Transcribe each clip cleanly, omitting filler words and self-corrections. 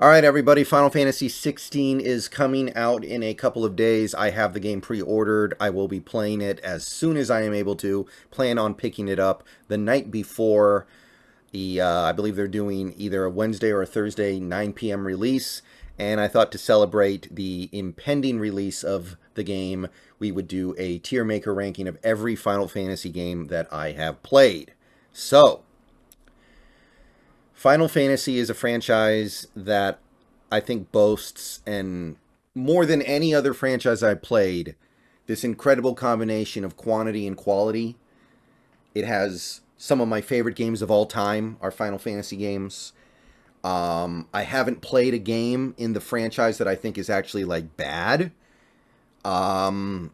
All right, everybody, Final Fantasy XVI is coming out in a couple of days. I have the game pre-ordered. I will be playing it as soon as I am able to. Plan on picking it up the night before. I believe they're doing either a Wednesday or a Thursday 9 p.m. release. And I thought to celebrate the impending release of the game, we would do a tier maker ranking of every Final Fantasy game that I have played. So, Final Fantasy is a franchise that I think boasts, and more than any other franchise I've played, this incredible combination of quantity and quality. It has some of my favorite games of all time, are Final Fantasy games. I haven't played a game in the franchise that I think is actually like bad. Um,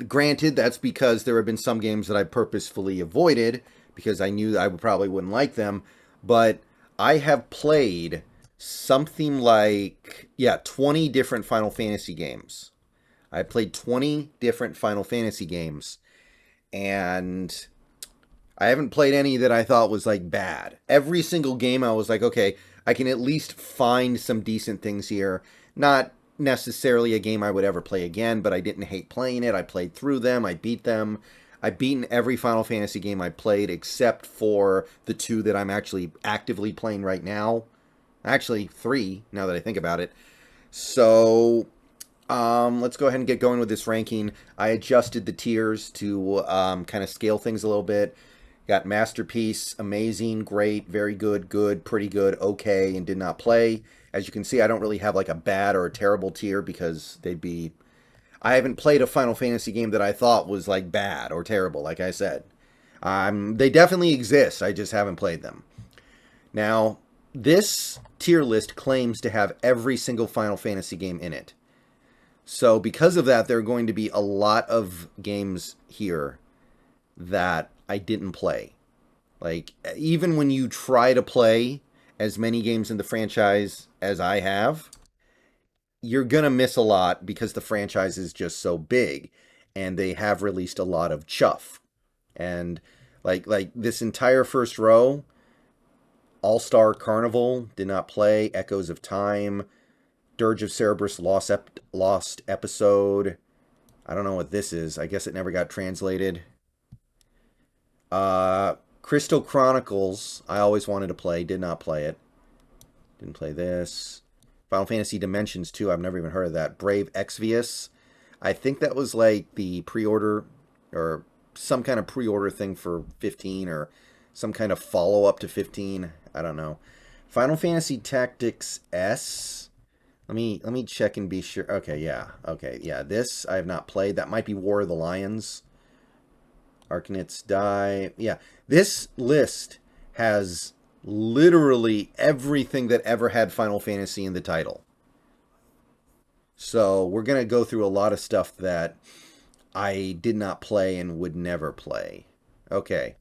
Granted, that's because there have been some games that I purposefully avoided because I knew that I probably wouldn't like them. But I have played something like, 20 different Final Fantasy games. I played 20 different Final Fantasy games, and I haven't played any that I thought was like bad. Every single game I was like, okay, I can at least find some decent things here. Not necessarily a game I would ever play again, but I didn't hate playing it. I played through them, I beat them. I've beaten every Final Fantasy game I played except for the two that I'm actually actively playing right now. Actually, three, now that I think about it. So, let's go ahead and get going with this ranking. I adjusted the tiers to kind of scale things a little bit. Got Masterpiece, Amazing, Great, Very Good, Good, Pretty Good, Okay, and Did Not Play. As you can see, I don't really have like a bad or a terrible tier because they'd be... I haven't played a Final Fantasy game that I thought was like bad or terrible, like I said. They definitely exist, I just haven't played them. Now, this tier list claims to have every single Final Fantasy game in it. So because of that, there are going to be a lot of games here that I didn't play. Like, even when you try to play as many games in the franchise as I have, you're going to miss a lot because the franchise is just so big and they have released a lot of chuff. And like this entire first row, All-Star Carnival did not play, Echoes of Time, Dirge of Cerberus Lost Episode. I don't know what this is. I guess it never got translated. Crystal Chronicles, I always wanted to play, did not play it. Didn't play this. Final Fantasy Dimensions 2, I've never even heard of that. Brave Exvius. I think that was like the pre-order or some kind of pre-order thing for 15 or some kind of follow-up to 15. I don't know. Final Fantasy Tactics S. Let me check and be sure. Okay, yeah. Okay, yeah. This I have not played. That might be War of the Lions. Arcanets Die. Yeah. This list has literally everything that ever had Final Fantasy in the title. So we're going to go through a lot of stuff that I did not play and would never play. Okay.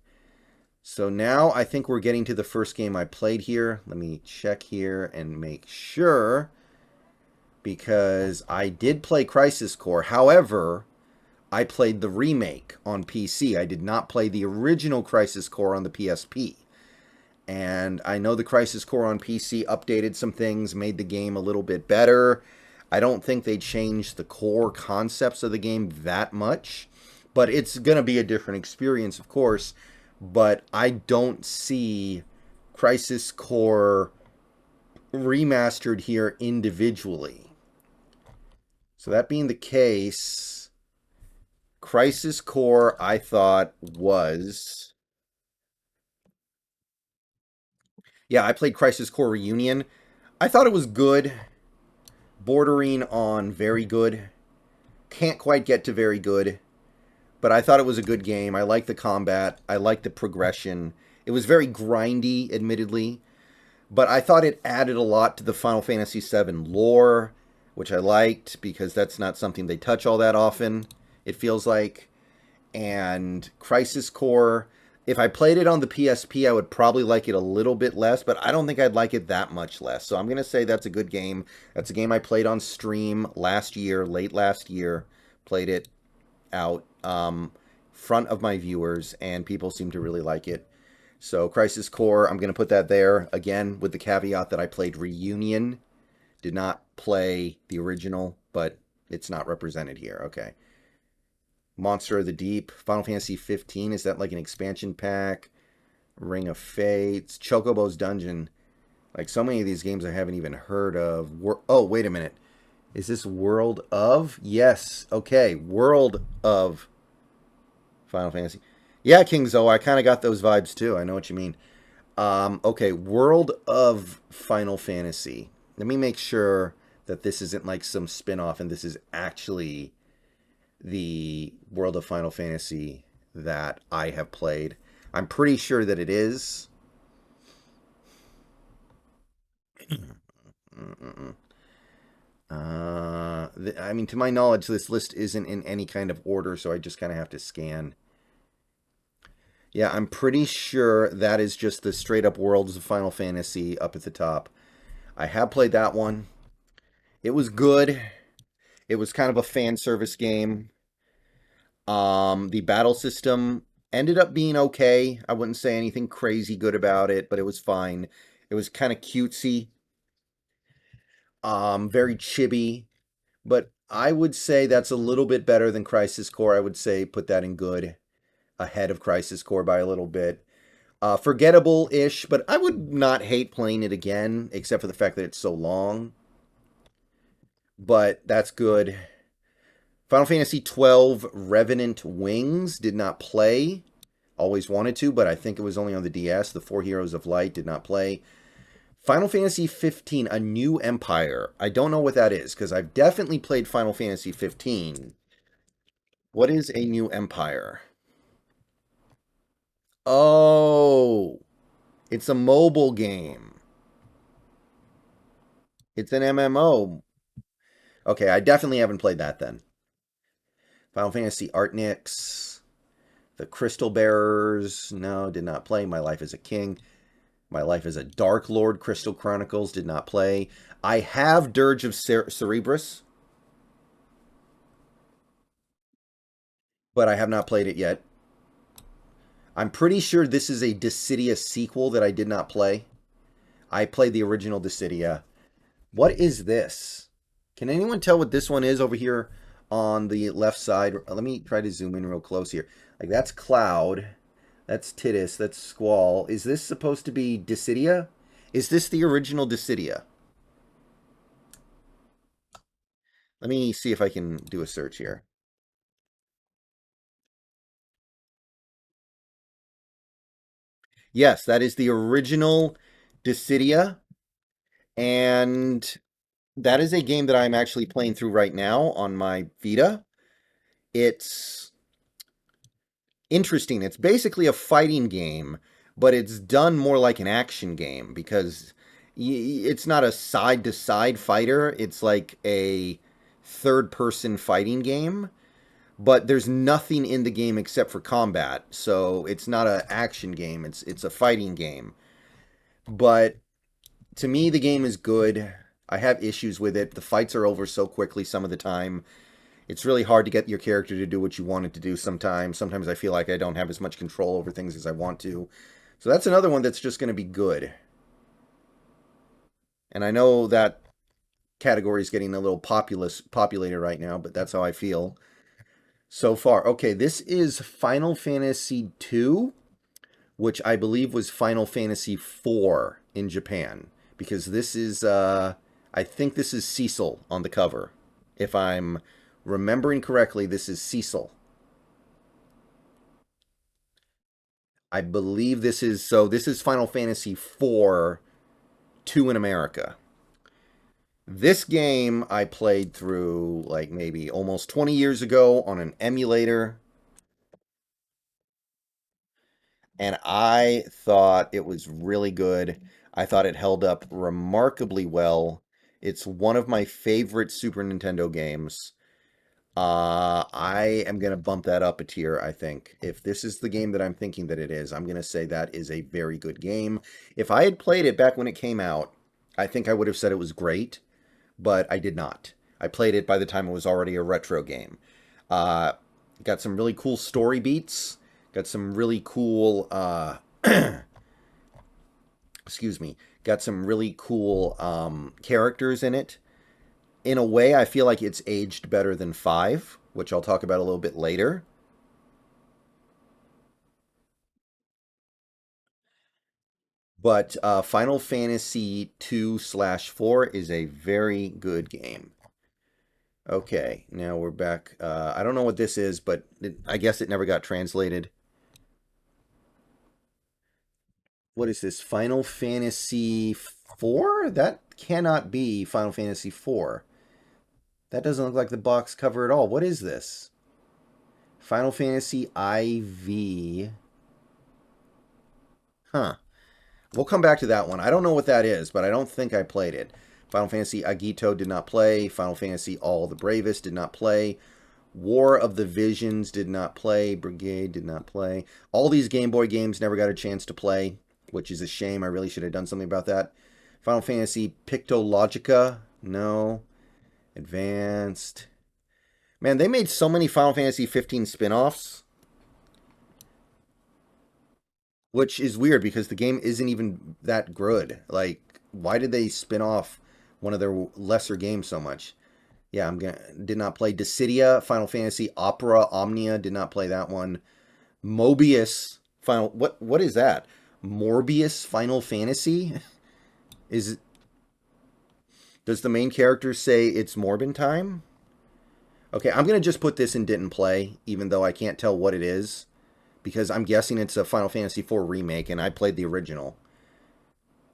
So now I think we're getting to the first game I played here. Let me check here and make sure, because I did play Crisis Core. However, I played the remake on PC. I did not play the original Crisis Core on the PSP. And I know the Crisis Core on PC updated some things, made the game a little bit better. I don't think they changed the core concepts of the game that much, but it's going to be a different experience, of course. But I don't see Crisis Core remastered here individually. So that being the case, Crisis Core I thought was... Yeah, I played Crisis Core Reunion. I thought it was good, bordering on very good. Can't quite get to very good, but I thought it was a good game. I liked the combat. I liked the progression. It was very grindy, admittedly, but I thought it added a lot to the Final Fantasy VII lore, which I liked because that's not something they touch all that often, it feels like. And Crisis Core, if I played it on the PSP, I would probably like it a little bit less, but I don't think I'd like it that much less. So I'm going to say that's a good game. That's a game I played on stream last year, late last year. Played it out front of my viewers, and people seem to really like it. So Crisis Core, I'm going to put that there again with the caveat that I played Reunion, did not play the original, but it's not represented here. Okay. Monster of the Deep, Final Fantasy 15, is that like an expansion pack? Ring of Fates, Chocobo's Dungeon. Like so many of these games I haven't even heard of. Oh, wait a minute. Is this World of? Yes. Okay. World of Final Fantasy. Yeah, King Zo, I kind of got those vibes too. I know what you mean. Okay, World of Final Fantasy. Let me make sure that this isn't like some spin-off and this is actually the World of Final Fantasy that I have played. I'm pretty sure that it is. I mean, to my knowledge, this list isn't in any kind of order, so I just kind of have to scan. Yeah, I'm pretty sure that is just the straight up Worlds of Final Fantasy up at the top. I have played that one. It was good. It was kind of a fan service game. The battle system ended up being okay. I wouldn't say anything crazy good about it, but it was fine. It was kind of cutesy, very chibi, but I would say that's a little bit better than Crisis Core. I would say put that in good, ahead of Crisis Core by a little bit. Forgettable-ish, but I would not hate playing it again, except for the fact that it's so long. But that's good. Final Fantasy XII Revenant Wings did not play. Always wanted to, but I think it was only on the DS. The Four Heroes of Light did not play. Final Fantasy 15, A New Empire. I don't know what that is, because I've definitely played Final Fantasy 15. What is A New Empire? Oh, it's a mobile game. It's an MMO. Okay, I definitely haven't played that then. Final Fantasy Artnix. The Crystal Bearers. No, did not play. My Life as a King. My Life as a Dark Lord. Crystal Chronicles. Did not play. I have Dirge of Cerebrus, but I have not played it yet. I'm pretty sure this is a Dissidia sequel that I did not play. I played the original Dissidia. What is this? Can anyone tell what this one is over here on the left side? Let me try to zoom in real close here. Like, that's Cloud. That's Tidus. That's Squall. Is this supposed to be Dissidia? Is this the original Dissidia? Let me see if I can do a search here. Yes, that is the original Dissidia. And that is a game that I'm actually playing through right now on my Vita. It's interesting. It's basically a fighting game, but it's done more like an action game because it's not a side to side fighter. It's like a third person fighting game, but there's nothing in the game except for combat. So it's not an action game. It's a fighting game. But to me, the game is good. I have issues with it. The fights are over so quickly some of the time. It's really hard to get your character to do what you want it to do sometimes. Sometimes I feel like I don't have as much control over things as I want to. So that's another one that's just going to be good. And I know that category is getting a little populated right now, but that's how I feel so far. Okay, this is Final Fantasy II, which I believe was Final Fantasy IV in Japan. Because this is, I think this is Cecil on the cover. If I'm remembering correctly, this is Cecil. I believe this is, so this is Final Fantasy IV 2 in America. This game I played through like maybe almost 20 years ago on an emulator, and I thought it was really good. I thought it held up remarkably well. It's one of my favorite Super Nintendo games. I am going to bump that up a tier, I think. If this is the game that I'm thinking that it is, I'm going to say that is a very good game. If I had played it back when it came out, I think I would have said it was great, but I did not. I played it by the time it was already a retro game. Uh, got some really cool story beats, got some really cool excuse me, got some really cool characters in it. In a way, I feel like it's aged better than 5, which I'll talk about a little bit later. But Final Fantasy 2/4 is a very good game. Okay, now we're back. I don't know what this is, but I guess it never got translated. What is this? Final Fantasy 4? That cannot be Final Fantasy 4. That doesn't look like the box cover at all. What is this? Final Fantasy IV. Huh. We'll come back to that one. I don't know what that is, but I don't think I played it. Final Fantasy Agito did not play. Final Fantasy All the Bravest did not play. War of the Visions did not play. Brigade did not play. All these Game Boy games never got a chance to play, which is a shame. I really should have done something about that. Final Fantasy Pictologica, no. Advanced. Man, they made so many Final Fantasy 15 spin-offs, which is weird because the game isn't even that good. Like, why did they spin off one of their lesser games so much? Yeah, did not play Dissidia, Final Fantasy Opera Omnia, did not play that one. Mobius Final what is that? Morbius Final Fantasy? Is does the main character say it's Morbin time? Okay, I'm gonna just put this in didn't play, even though I can't tell what it is, because I'm guessing it's a Final Fantasy IV remake, and I played the original.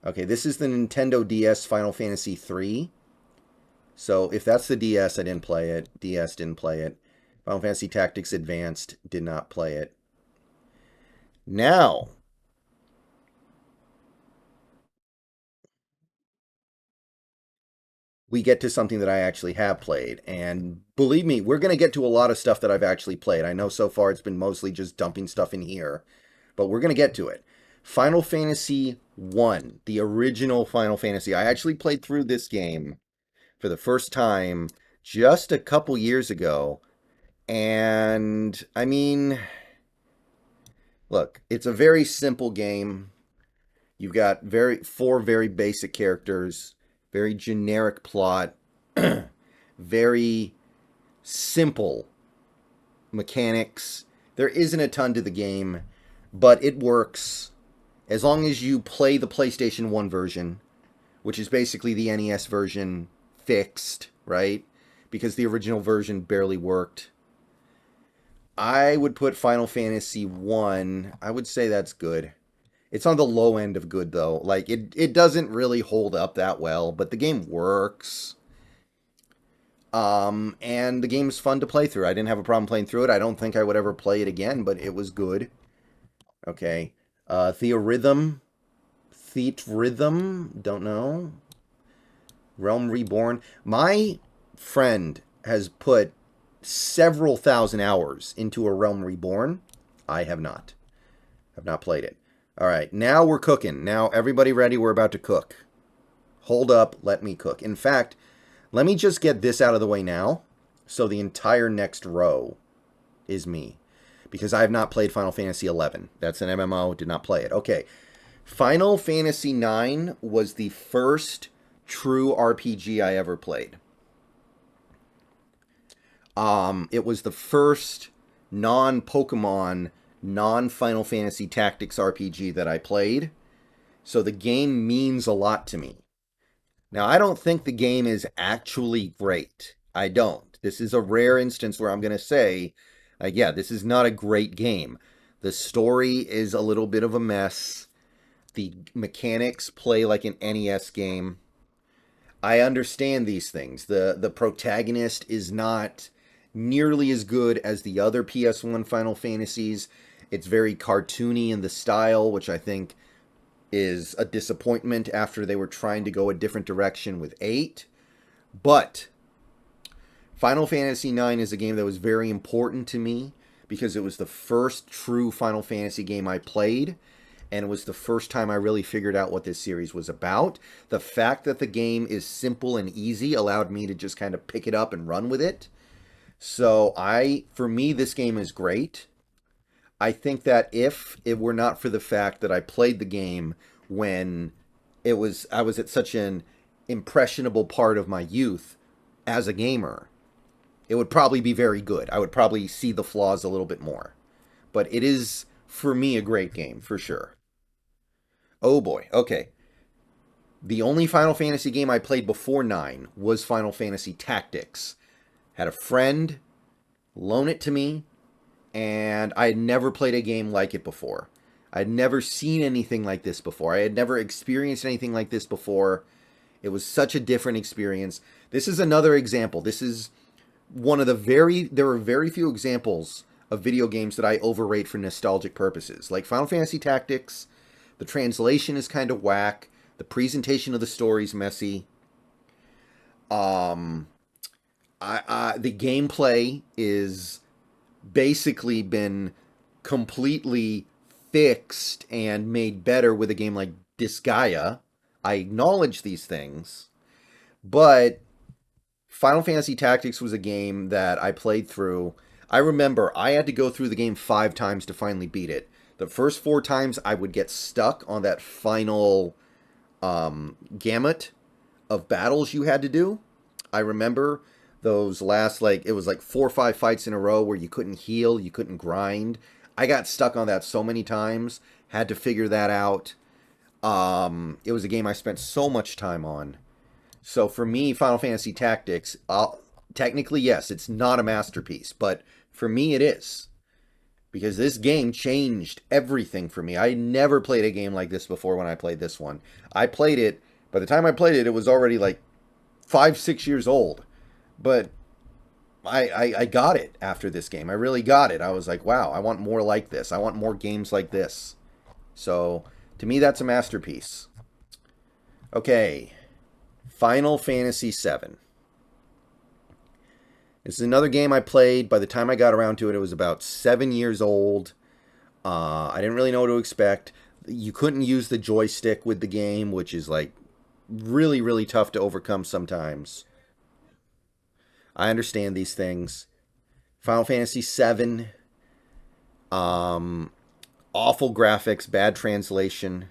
Okay, this is the Nintendo DS Final Fantasy III. So if that's the DS, I didn't play it. DS didn't play it. Final Fantasy Tactics Advanced did not play it. Now, we get to something that I actually have played. And believe me, we're going to get to a lot of stuff that I've actually played. I know so far it's been mostly just dumping stuff in here, but we're going to get to it. Final Fantasy 1, the original Final Fantasy. I actually played through this game for the first time just a couple years ago. And I mean, look, it's a very simple game. You've got four very basic characters, very generic plot, very simple mechanics. There isn't a ton to the game, but it works as long as you play the PlayStation 1 version, which is basically the NES version fixed, right? Because the original version barely worked. I would put Final Fantasy 1, I would say that's good. It's on the low end of good though. Like it doesn't really hold up that well, but the game works. And the game's fun to play through. I didn't have a problem playing through it. I don't think I would ever play it again, but it was good. Okay. Theorhythm. Theatrhythm. Don't know. Realm Reborn. My friend has put several thousand hours into a Realm Reborn. I have not. I've not played it. All right, now we're cooking. Now, everybody ready? We're about to cook. Hold up, let me cook. In fact, let me just get this out of the way now, so the entire next row is me. Because I have not played Final Fantasy XI. That's an MMO, did not play it. Okay, Final Fantasy IX was the first true RPG I ever played. It was the first non-Pokemon, non-Final Fantasy Tactics RPG that I played. So the game means a lot to me. Now, I don't think the game is actually great. I don't. This is a rare instance where I'm going to say, yeah, this is not a great game. The story is a little bit of a mess. The mechanics play like an NES game. I understand these things. The protagonist is not nearly as good as the other PS1 Final Fantasies. It's very cartoony in the style, which I think is a disappointment after they were trying to go a different direction with 8. But Final Fantasy IX is a game that was very important to me because it was the first true Final Fantasy game I played, and it was the first time I really figured out what this series was about. The fact that the game is simple and easy allowed me to just kind of pick it up and run with it. So for me, this game is great. I think that if it were not for the fact that I played the game when I was at such an impressionable part of my youth as a gamer. It would probably be very good. I would probably see the flaws a little bit more. But it is, for me, a great game, for sure. Oh boy, okay. The only Final Fantasy game I played before 9 was Final Fantasy Tactics. Had a friend loan it to me, and I had never played a game like it before. I had never seen anything like this before. I had never experienced anything like this before. It was such a different experience. This is another example. This is one of the there are very few examples of video games that I overrate for nostalgic purposes. Like Final Fantasy Tactics, the translation is kind of whack. The presentation of the story's messy. The gameplay is basically been completely fixed and made better with a game like Disgaea. I acknowledge these things, but Final Fantasy Tactics was a game that I played through. I remember I had to go through the game 5 times to finally beat it. The first 4 times I would get stuck on that final gamut of battles you had to do. I remember those last, it was like 4 or 5 fights in a row where you couldn't heal, you couldn't grind. I got stuck on that so many times, had to figure that out. It was a game I spent so much time on. So for me, Final Fantasy Tactics, technically, yes, it's not a masterpiece, but for me it is. Because this game changed everything for me. I never played a game like this before when I played this one. I played it, by the time I played it, it was already like 5, 6 years old. But I got it after this game. I really got it. I was like, wow, I want more like this. I want more games like this. So, to me, that's a masterpiece. Okay. Final Fantasy VII. This is another game I played. By the time I got around to it, it was about 7 years old. I didn't really know what to expect. You couldn't use the joystick with the game, which is like really, really tough to overcome sometimes. I understand these things. Final Fantasy VII. Awful graphics, bad translation.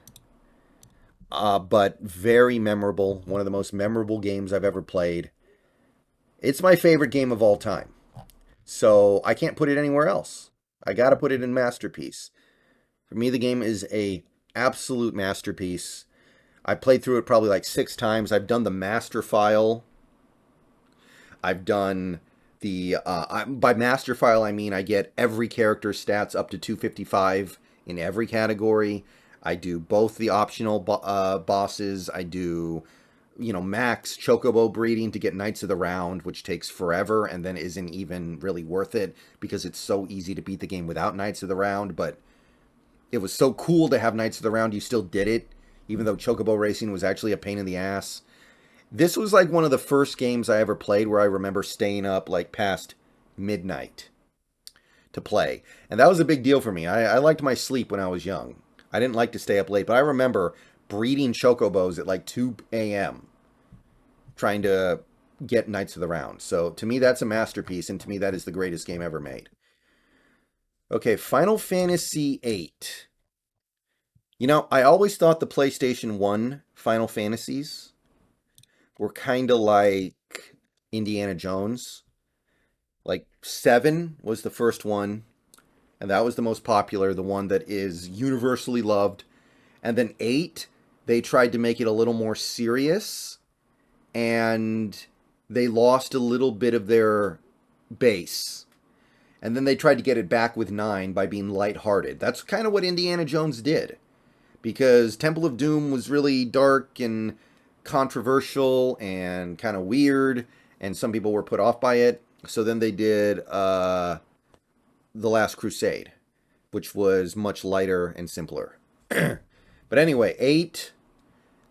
But very memorable. One of the most memorable games I've ever played. It's my favorite game of all time. So I can't put it anywhere else. I gotta put it in Masterpiece. For me, the game is a absolute masterpiece. I played through it probably like 6 times. I've done the master file. I've done the... by master file, I mean I get every character's stats up to 255 in every category. I do both the optional bosses. I do, max chocobo breeding to get Knights of the Round, which takes forever and then isn't even really worth it because it's so easy to beat the game without Knights of the Round. But it was so cool to have Knights of the Round, you still did it, even though chocobo racing was actually a pain in the ass. This was like one of the first games I ever played where I remember staying up like past midnight to play. And that was a big deal for me. I liked my sleep when I was young. I didn't like to stay up late, but I remember breeding chocobos at like 2 a.m. trying to get Knights of the Round. So to me, that's a masterpiece, and to me, that is the greatest game ever made. Okay, Final Fantasy VIII. I always thought the PlayStation 1 Final Fantasies were kind of like Indiana Jones. Like 7 was the first one, and that was the most popular, the one that is universally loved. And then 8, they tried to make it a little more serious, and they lost a little bit of their base. And then they tried to get it back with 9 by being lighthearted. That's kind of what Indiana Jones did, because Temple of Doom was really dark and controversial and kind of weird, and some people were put off by it. So then they did The Last Crusade, which was much lighter and simpler. But anyway, 8,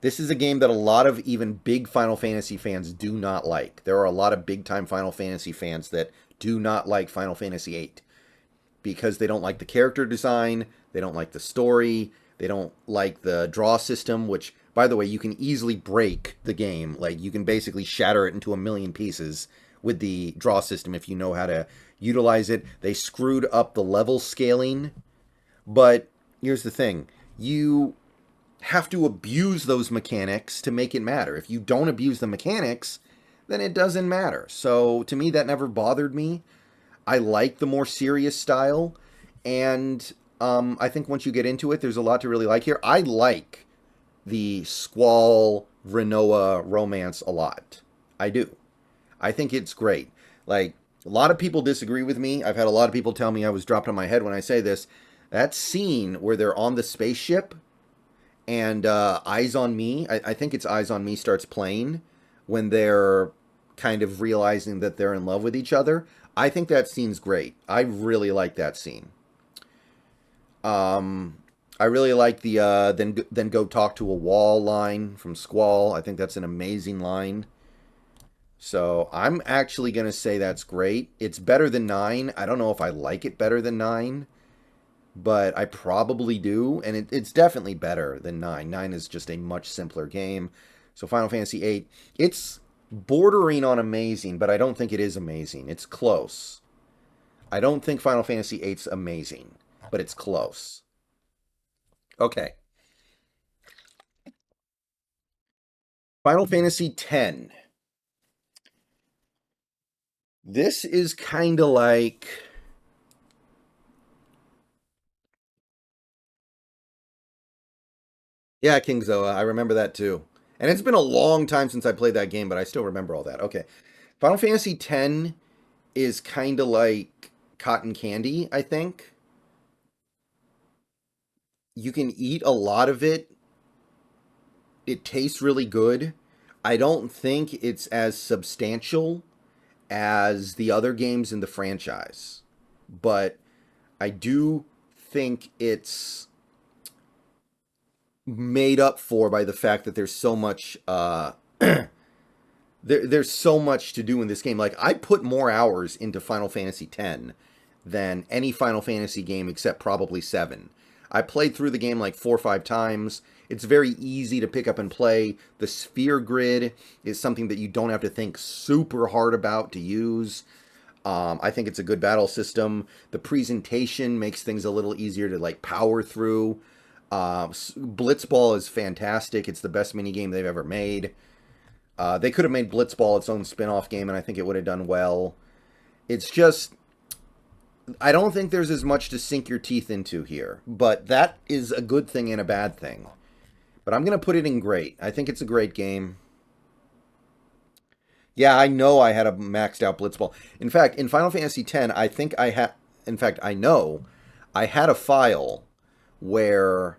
this is a game that a lot of even big Final Fantasy fans do not like. There are a lot of big-time Final Fantasy fans that do not like Final Fantasy VIII because they don't like the character design, they don't like the story, they don't like the draw system, which, by the way, you can easily break the game. Like, you can basically shatter it into a million pieces with the draw system if you know how to utilize it. They screwed up the level scaling, but here's the thing. You have to abuse those mechanics to make it matter. If you don't abuse the mechanics, then it doesn't matter. So to me, that never bothered me. I like the more serious style, and I think once you get into it, there's a lot to really like here. I like the Squall Renoa romance a lot. I do. I think it's great. Like, a lot of people disagree with me. I've had a lot of people tell me I was dropped on my head when I say this. That scene where they're on the spaceship and Eyes on Me, I think it's Eyes on Me starts playing when they're kind of realizing that they're in love with each other. I think that scene's great. I really like that scene. Um, I really like the then go talk to a wall line from Squall. I think that's an amazing line. So I'm actually gonna say that's great. It's better than 9. I don't know if I like it better than 9, but I probably do, and it's definitely better than 9. 9 is just a much simpler game. So Final Fantasy 8, it's bordering on amazing, but I don't think it is amazing. It's close. I don't think Final Fantasy 8's amazing, but it's close. Okay. Final Fantasy X. This is kind of like, yeah, King Zoa. I remember that too. And it's been a long time since I played that game, but I still remember all that. Okay. Final Fantasy X is kind of like cotton candy, I think. You can eat a lot of it. It tastes really good. I don't think it's as substantial as the other games in the franchise, but I do think it's made up for by the fact that there's so much there's so much to do in this game. Like, I put more hours into Final Fantasy X than any Final Fantasy game except probably 7. I played through the game like 4 or 5 times. It's very easy to pick up and play. The sphere grid is something that you don't have to think super hard about to use. I think it's a good battle system. The presentation makes things a little easier to like power through. Blitzball is fantastic. It's the best minigame they've ever made. They could have made Blitzball its own spin-off game, and I think it would have done well. It's just, I don't think there's as much to sink your teeth into here, but that is a good thing and a bad thing. But I'm going to put it in great. I think it's a great game. Yeah, I know I had a maxed out Blitzball. In fact, in Final Fantasy X, I think I had, in fact, I know I had a file where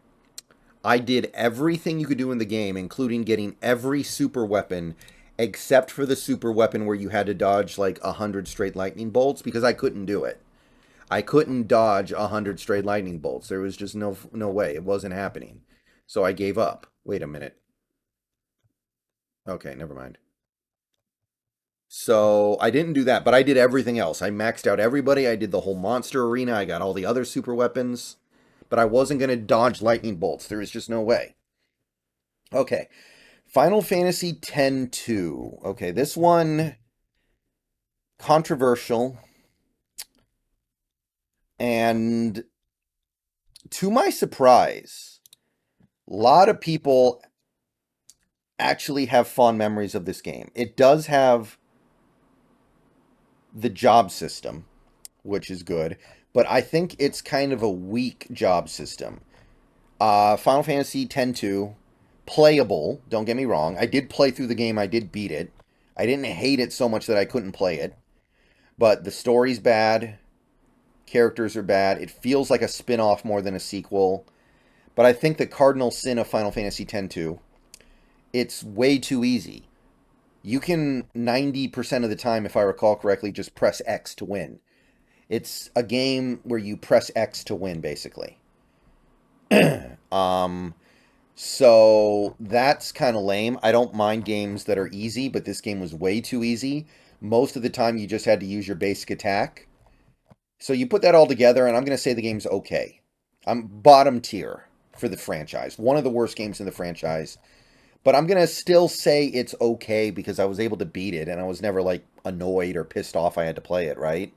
I did everything you could do in the game, including getting every super weapon, except for the super weapon where you had to dodge like 100 straight lightning bolts, because I couldn't do it. I couldn't dodge 100 straight lightning bolts. There was just no way. It wasn't happening. So I gave up. Wait a minute. Okay, never mind. So I didn't do that, but I did everything else. I maxed out everybody. I did the whole monster arena. I got all the other super weapons, but I wasn't going to dodge lightning bolts. There was just no way. Okay. Final Fantasy X-2. Okay, this one controversial, and to my surprise, a lot of people actually have fond memories of this game. It does have the job system, which is good, but I think it's kind of a weak job system. Final Fantasy X-2, playable, don't get me wrong. I did play through the game, I did beat it. I didn't hate it so much that I couldn't play it, but the story's bad, characters are bad. It feels like a spin-off more than a sequel. But I think the cardinal sin of Final Fantasy X-2, it's way too easy. You can 90% of the time, if I recall correctly, just press X to win. It's a game where you press X to win, basically. um, so that's kind of lame. I don't mind games that are easy, but this game was way too easy. Most of the time, you just had to use your basic attack. So you put that all together, and I'm going to say the game's okay. I'm bottom tier for the franchise. One of the worst games in the franchise. But I'm going to still say it's okay because I was able to beat it, and I was never, like, annoyed or pissed off I had to play it, right?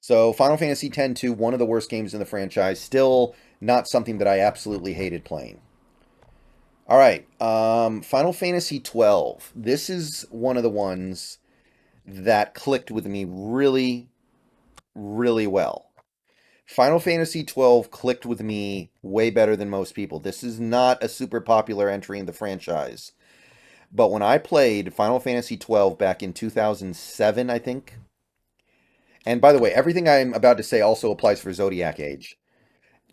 So Final Fantasy X-2, one of the worst games in the franchise. Still not something that I absolutely hated playing. All right, Final Fantasy XII. This is one of the ones that clicked with me really, really well. Final Fantasy XII clicked with me way better than most people. This is not a super popular entry in the franchise. But when I played Final Fantasy XII back in 2007, I think, and by the way, everything I'm about to say also applies for Zodiac Age.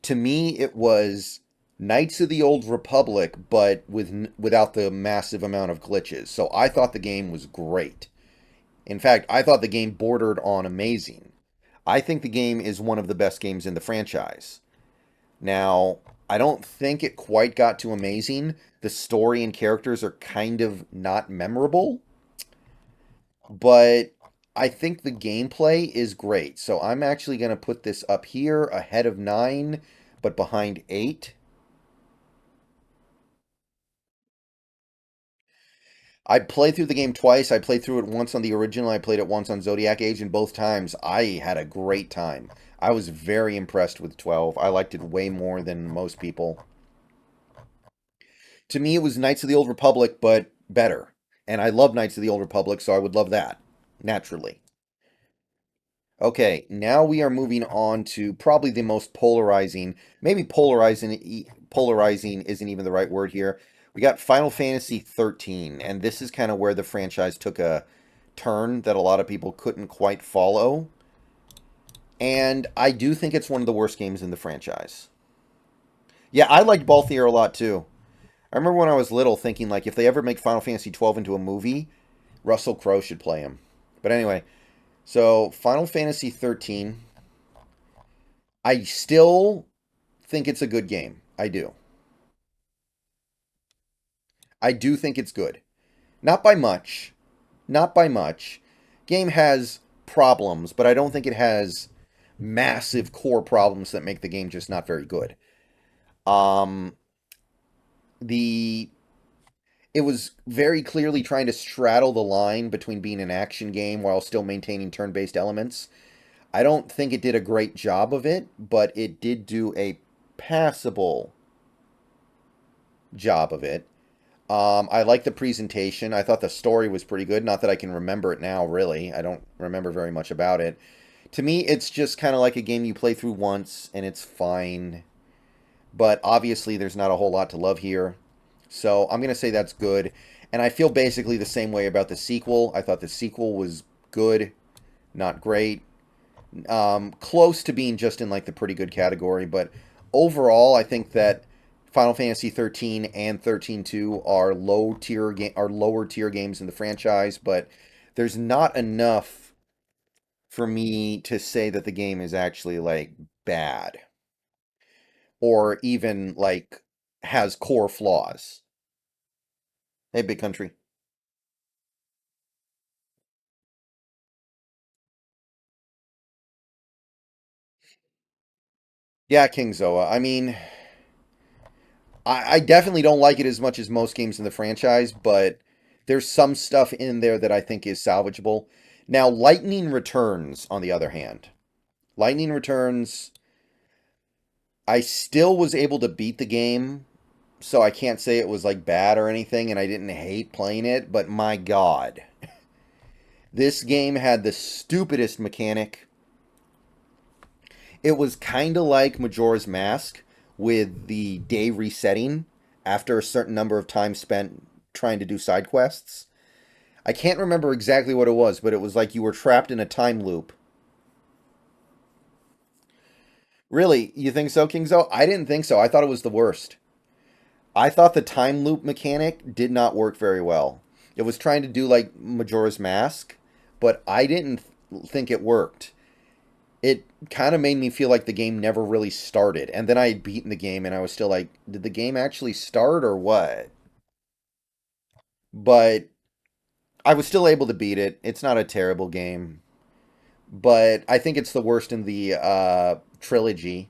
To me, it was Knights of the Old Republic, but without the massive amount of glitches. So I thought the game was great. In fact, I thought the game bordered on amazing. I think the game is one of the best games in the franchise. Now, I don't think it quite got to amazing. The story and characters are kind of not memorable, but I think the gameplay is great. So I'm actually going to put this up here ahead of 9, but behind 8. I played through the game twice. I played through it once on the original. I played it once on Zodiac Age, and both times I had a great time. I was very impressed with 12. I liked it way more than most people. To me, it was Knights of the Old Republic, but better. And I love Knights of the Old Republic, so I would love that, naturally. Okay, now we are moving on to probably the most polarizing. Maybe polarizing isn't even the right word here. We got Final Fantasy 13, and this is kind of where the franchise took a turn that a lot of people couldn't quite follow. And I do think it's one of the worst games in the franchise. Yeah, I liked Balthier a lot too. I remember when I was little thinking like if they ever make Final Fantasy 12 into a movie, Russell Crowe should play him. But anyway, so Final Fantasy 13, I still think it's a good game. I do. I do think it's good. Not by much. Not by much. Game has problems, but I don't think it has massive core problems that make the game just not very good. Um the it was very clearly trying to straddle the line between being an action game while still maintaining turn-based elements. I don't think it did a great job of it, but it did do a passable job of it. I like the presentation. I thought the story was pretty good. Not that I can remember it now, really. I don't remember very much about it. To me, it's just kind of like a game you play through once and it's fine. But obviously, there's not a whole lot to love here. So I'm going to say that's good. And I feel basically the same way about the sequel. I thought the sequel was good, not great. Close to being just in like the pretty good category, but overall, I think that Final Fantasy 13 and 13-2 are lower tier games in the franchise, but there's not enough for me to say that the game is actually like bad or even like has core flaws. Hey, big country. Yeah, King Zoa. I mean, I definitely don't like it as much as most games in the franchise, but there's some stuff in there that I think is salvageable. Now, Lightning Returns, on the other hand, Lightning Returns, I still was able to beat the game, so I can't say it was like bad or anything, and I didn't hate playing it, but my God, this game had the stupidest mechanic. It was kind of like Majora's Mask with the day resetting after a certain number of time spent trying to do side quests. I can't remember exactly what it was, but it was like you were trapped in a time loop. Really, you think so, Kingzo? I didn't think so. I thought it was the worst. I thought the time loop mechanic did not work very well. It was trying to do like Majora's Mask, but I didn't think it worked. It kind of made me feel like the game never really started. And then I had beaten the game and I was still like, did the game actually start or what? But I was still able to beat it. It's not a terrible game, but I think it's the worst in the trilogy,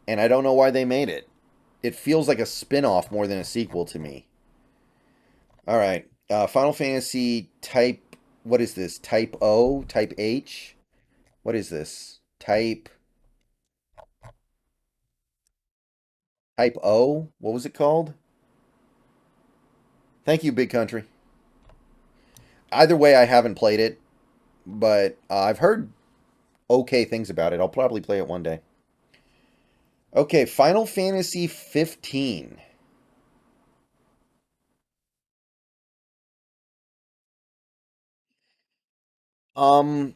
and I don't know why they made it. It feels like a spin-off more than a sequel to me. All right. Final Fantasy Type, what is this? Type O? Type H? What is this? Type Type O? What was it called? Thank you, Big Country. Either way, I haven't played it, but I've heard okay things about it. I'll probably play it one day. Okay, Final Fantasy 15. Um,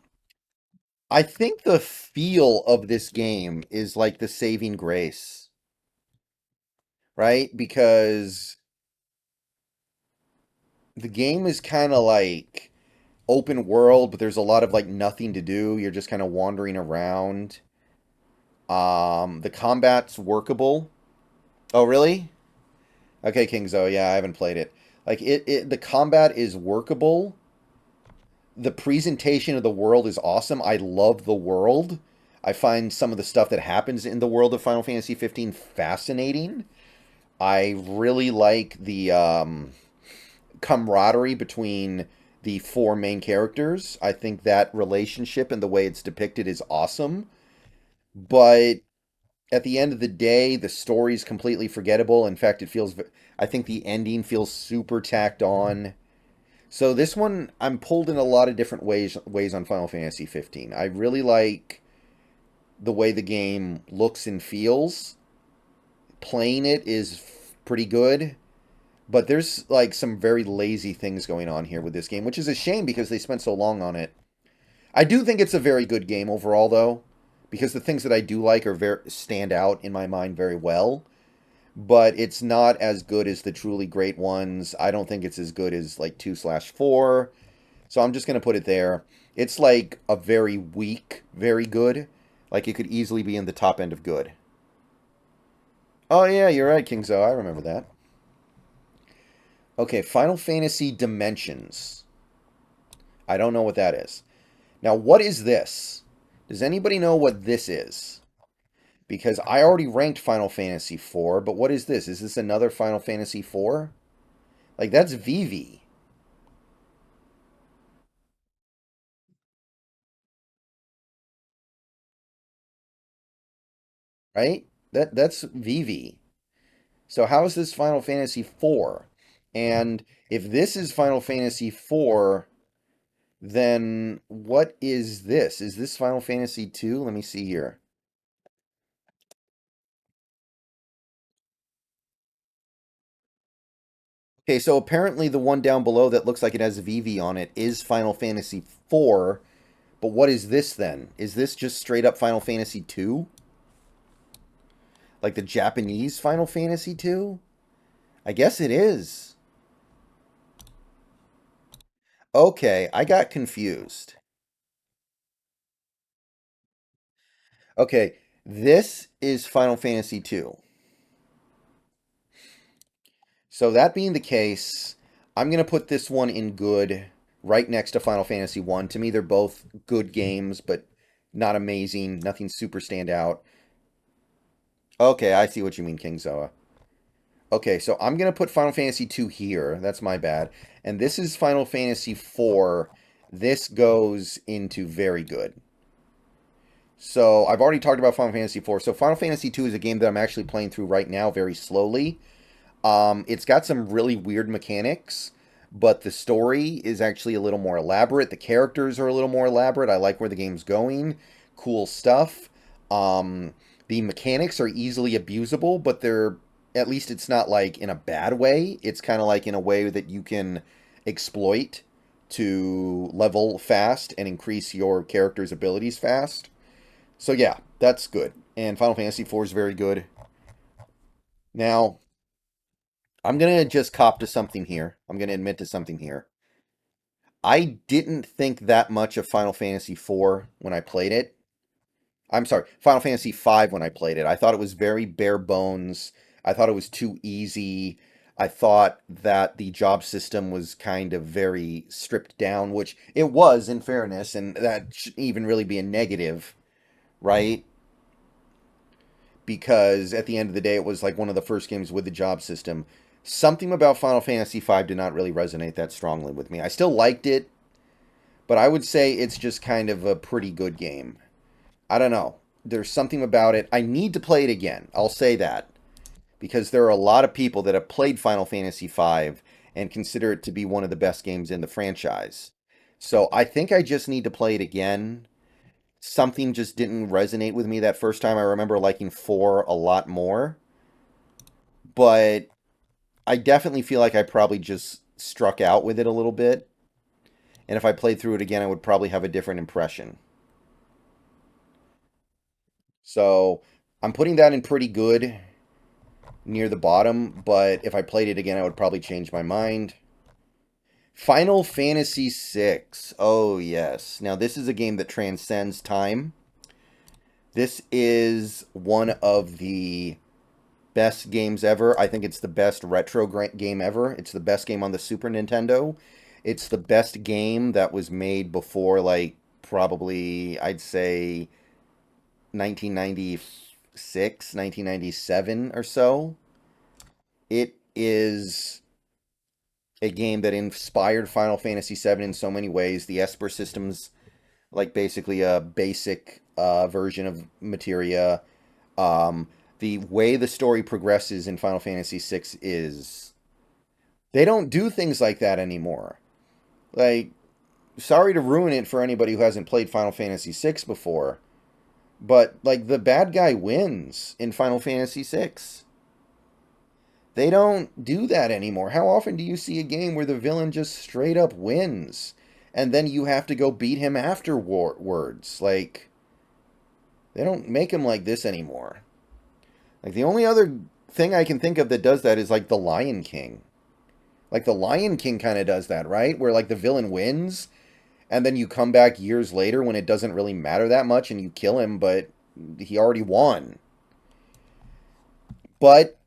I think the feel of this game is like the saving grace, right? Because the game is kind of like open world, but there's a lot of like nothing to do. You're just kind of wandering around. The combat's workable. Oh, really? Okay, Kingzo. Yeah, I haven't played it. Like the combat is workable. The presentation of the world is awesome. I love the world. I find some of the stuff that happens in the world of Final Fantasy 15 fascinating. I really like the camaraderie between the four main characters. I think that relationship and the way it's depicted is awesome. But at the end of the day, the story's completely forgettable. In fact, I think the ending feels super tacked on. So this one, I'm pulled in a lot of different ways on Final Fantasy 15. I really like the way the game looks and feels. Playing it is pretty good, but there's like some very lazy things going on here with this game, which is a shame because they spent so long on it. I do think it's a very good game overall, though, because the things that I do like are very stand out in my mind very well. But it's not as good as the truly great ones. I don't think it's as good as like 2/4. So I'm just gonna put it there. It's like a very weak, very good. Like it could easily be in the top end of good. Oh yeah, you're right, Kingzo. I remember that. Okay, Final Fantasy Dimensions. I don't know what that is. Now, what is this? Does anybody know what this is? Because I already ranked Final Fantasy IV, but what is this? Is this another Final Fantasy IV? Like that's Vivi, right? That's Vivi. So how is this Final Fantasy IV? And if this is Final Fantasy IV, then what is this? Is this Final Fantasy II? Let me see here. Okay, so apparently the one down below that looks like it has Vivi on it is Final Fantasy IV, but what is this then? Is this just straight up Final Fantasy II? Like the Japanese Final Fantasy II? I guess it is. Okay, I got confused. Okay, this is Final Fantasy II. So that being the case, I'm going to put this one in good right next to Final Fantasy 1. To me, they're both good games, but not amazing. Nothing super stand out. Okay, I see what you mean, King Zoa. Okay, so I'm going to put Final Fantasy 2 here. That's my bad. And this is Final Fantasy 4. This goes into very good. So I've already talked about Final Fantasy 4. So Final Fantasy 2 is a game that I'm actually playing through right now very slowly. It's got some really weird mechanics, but the story is actually a little more elaborate. The characters are a little more elaborate. I like where the game's going. Cool stuff. The mechanics are easily abusable, but they're at least it's not like in a bad way. It's kind of like in a way that you can exploit to level fast and increase your character's abilities fast. So yeah, that's good. And Final Fantasy IV is very good. Now, I'm gonna just cop to something here. I'm gonna admit to something here. I didn't think that much of Final Fantasy IV when I played it. I'm sorry, Final Fantasy V when I played it. I thought it was very bare bones. I thought it was too easy. I thought that the job system was kind of very stripped down, which it was in fairness, and that shouldn't even really be a negative, right? Because at the end of the day, it was like one of the first games with the job system. Something about Final Fantasy V did not really resonate that strongly with me. I still liked it, but I would say it's just kind of a pretty good game. I don't know. There's something about it. I need to play it again. I'll say that because there are a lot of people that have played Final Fantasy V and consider it to be one of the best games in the franchise. So I think I just need to play it again. Something just didn't resonate with me that first time. I remember liking 4 a lot more, but I definitely feel like I probably just struck out with it a little bit. And if I played through it again, I would probably have a different impression. So I'm putting that in pretty good near the bottom, but if I played it again, I would probably change my mind. Final Fantasy VI. Oh, yes. Now, this is a game that transcends time. This is one of the best games ever. I think it's the best retro game ever. It's the best game on the Super Nintendo. It's the best game that was made before, like, probably, I'd say 1996, 1997 or so. It is a game that inspired Final Fantasy VII in so many ways. The Esper system's like basically a basic version of materia. The way the story progresses in Final Fantasy VI is they don't do things like that anymore. Like, sorry to ruin it for anybody who hasn't played Final Fantasy VI before, but like the bad guy wins in Final Fantasy VI. They don't do that anymore. How often do you see a game where the villain just straight up wins and then you have to go beat him afterwards? Like, they don't make him like this anymore. Like, the only other thing I can think of that does that is like the Lion King. Like, the Lion King kind of does that, right? Where like the villain wins and then you come back years later when it doesn't really matter that much and you kill him, but he already won. But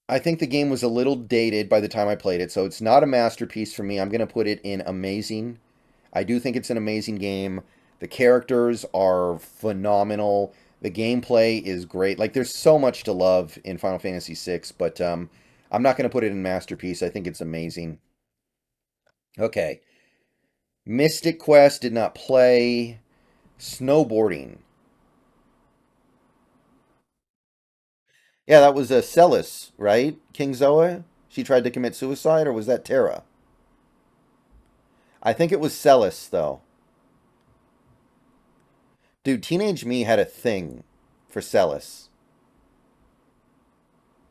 I think the game was a little dated by the time I played it, so it's not a masterpiece for me. I'm going to put it in amazing. I do think it's an amazing game. The characters are phenomenal. The gameplay is great. Like, there's so much to love in Final Fantasy VI, but I'm not going to put it in masterpiece. I think it's amazing. Okay. Mystic Quest did not play. Snowboarding. Yeah, that was Celis, right? King Zoa? She tried to commit suicide, or was that Terra? I think it was Celis, though. Dude, Teenage Me had a thing for Celis.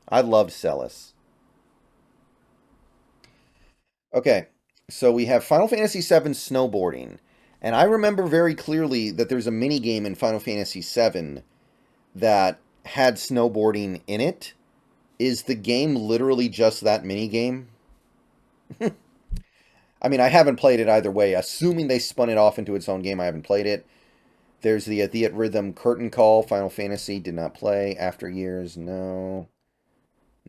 I loved Celis. Okay, so we have Final Fantasy VII Snowboarding. And I remember very clearly that there's a mini game in Final Fantasy VII that had snowboarding in it. Is the game literally just that mini game? I mean, I haven't played it either way. Assuming they spun it off into its own game, I haven't played it. There's the Theat Rhythm Curtain Call. Final Fantasy did not play. After Years, no.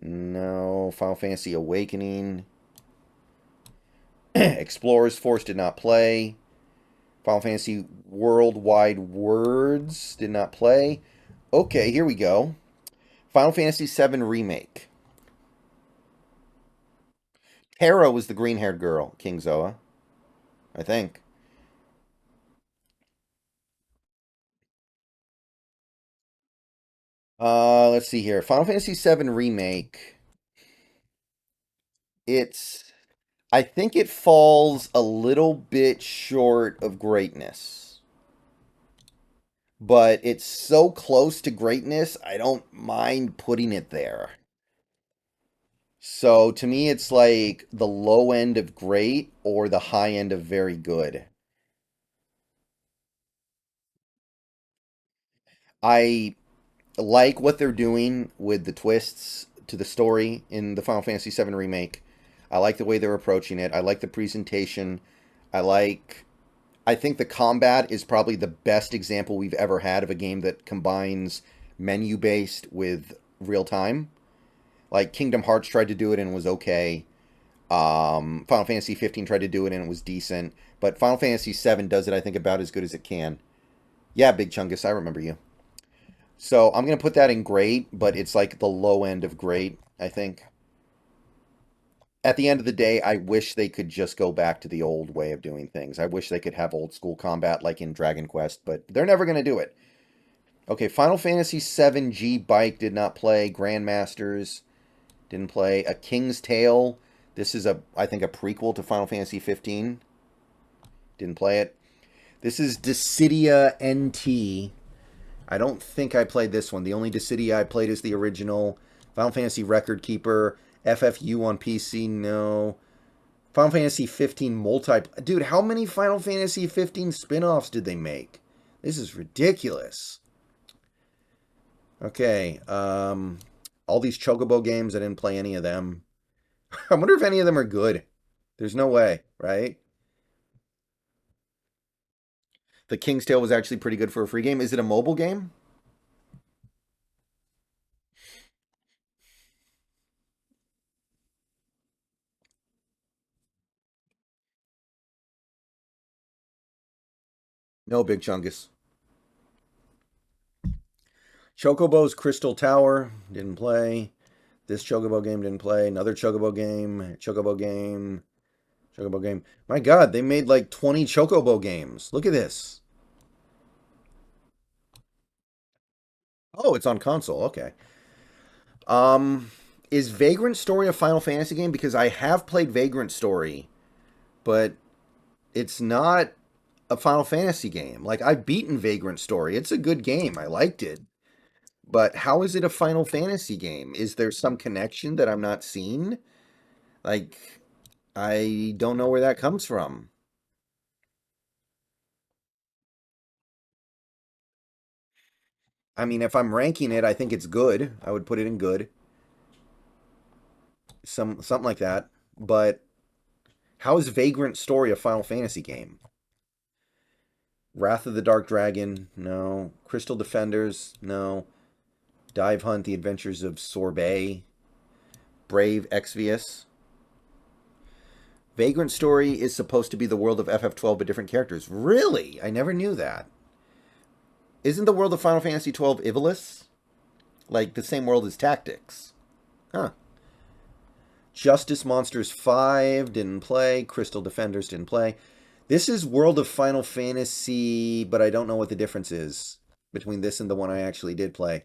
No. Final Fantasy Awakening. Explorer's Force did not play. Final Fantasy Worldwide Words did not play. Okay, here we go. Final Fantasy VII Remake. Terra was the green-haired girl, King Zoa. I think. Let's see here. Final Fantasy VII Remake. It's I think it falls a little bit short of greatness. But it's so close to greatness, I don't mind putting it there. So to me, it's like the low end of great or the high end of very good. I like what they're doing with the twists to the story in the Final Fantasy VII Remake. I like the way they're approaching it. I like the presentation. I like I think the combat is probably the best example we've ever had of a game that combines menu based with real time. Like Kingdom Hearts tried to do it and was okay. Final Fantasy 15 tried to do it and it was decent. But Final Fantasy 7 does it, I think, about as good as it can. Yeah, Big Chungus, I remember you. So I'm going to put that in great, but it's like the low end of great, I think. At the end of the day, I wish they could just go back to the old way of doing things. I wish they could have old school combat like in Dragon Quest, but they're never going to do it. Okay, Final Fantasy VII Bike did not play. Grandmasters didn't play. A King's Tale. This is I think a prequel to Final Fantasy 15. Didn't play it. This is Dissidia NT. I don't think I played this one. The only Dissidia I played is the original. Final Fantasy Record Keeper. FFU on PC, no. Final Fantasy 15 multi. Dude, how many Final Fantasy 15 spin-offs did they make? This is ridiculous. Okay, all these Chocobo games, I didn't play any of them. I wonder if any of them are good. There's no way, right? The King's Tale was actually pretty good for a free game. Is it a mobile game? No, Big Chungus. Chocobo's Crystal Tower, didn't play. This Chocobo game didn't play. Another Chocobo game. Chocobo game. Chocobo game. My God, they made like 20 Chocobo games. Look at this. Oh, it's on console. Okay. Is Vagrant Story a Final Fantasy game? Because I have played Vagrant Story, but it's not a Final Fantasy game. Like I've beaten Vagrant Story. It's a good game. I liked it. But how is it a Final Fantasy game? Is there some connection that I'm not seeing? Like I don't know where that comes from. I mean, if I'm ranking it, I think it's good. I would put it in good. Something like that. But how is Vagrant Story a Final Fantasy game? Wrath of the Dark Dragon, no. Crystal Defenders, no. Dive Hunt, The Adventures of Sorbet. Brave Exvius. Vagrant Story is supposed to be the world of FF12 but different characters. Really? I never knew that. Isn't the world of Final Fantasy 12 Ivalice? Like the same world as Tactics. Huh. Justice Monsters 5 didn't play. Crystal Defenders didn't play. This is World of Final Fantasy, but I don't know what the difference is between this and the one I actually did play.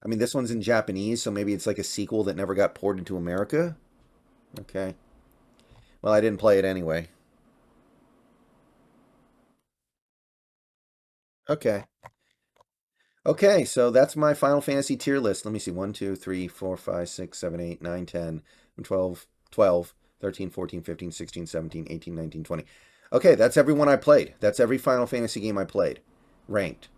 I mean, this one's in Japanese, so maybe it's like a sequel that never got ported to America. Okay. Well, I didn't play it anyway. Okay. Okay, so that's my Final Fantasy tier list. Let me see. 1, 2, 3, 4, 5, 6, 7, 8, 9, 10, 12, 12, 13, 14, 15, 16, 17, 18, 19, 20. Okay, that's every one I played. That's every Final Fantasy game I played. Ranked.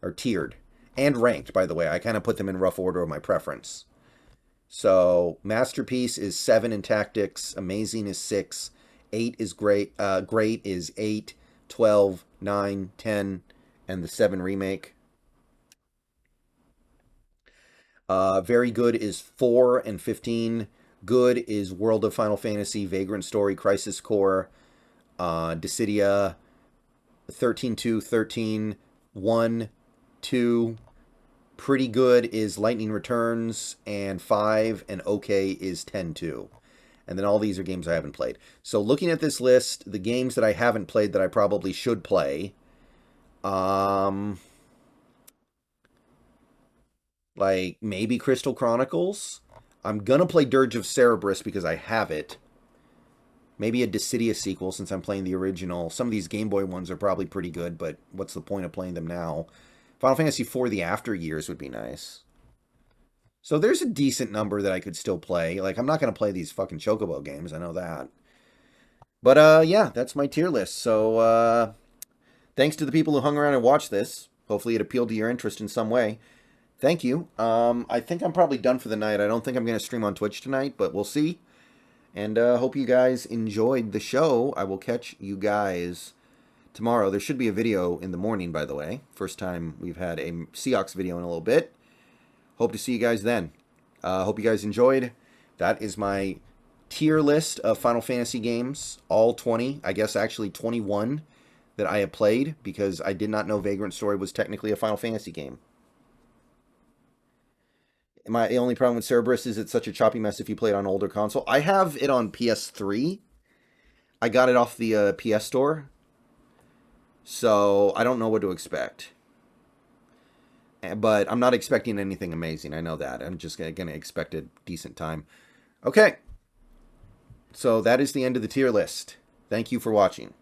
Or tiered. And ranked, by the way. I kind of put them in rough order of my preference. So, Masterpiece is 7 in Tactics. Amazing is 6. 8 is great. Great is 8, 12, 9, 10, and the 7 remake. Very good is 4 and 15. Good is World of Final Fantasy, Vagrant Story, Crisis Core, Dissidia, 13 2, 13, 1, 2. Pretty good is Lightning Returns, and 5, and okay is 10 2. And then all these are games I haven't played. So looking at this list, the games that I haven't played that I probably should play, um, like maybe Crystal Chronicles. I'm gonna play Dirge of Cerberus because I have it. Maybe a Dissidia sequel since I'm playing the original. Some of these Game Boy ones are probably pretty good, but what's the point of playing them now? Final Fantasy IV The After Years would be nice. So there's a decent number that I could still play. Like I'm not gonna play these fucking Chocobo games, I know that. But yeah, that's my tier list. So thanks to the people who hung around and watched this. Hopefully it appealed to your interest in some way. Thank you. I think I'm probably done for the night. I don't think I'm going to stream on Twitch tonight, but we'll see. And hope you guys enjoyed the show. I will catch you guys tomorrow. There should be a video in the morning, by the way. First time we've had a Seahawks video in a little bit. Hope to see you guys then. Hope you guys enjoyed. That is my tier list of Final Fantasy games. All 20. I guess actually 21 that I have played because I did not know Vagrant Story was technically a Final Fantasy game. My only problem with Cerberus is it's such a choppy mess if you play it on older console. I have it on PS3. I got it off the PS Store, so I don't know what to expect. but I'm not expecting anything amazing. I know that. I'm just going to expect a decent time. Okay. So that is the end of the tier list. Thank you for watching.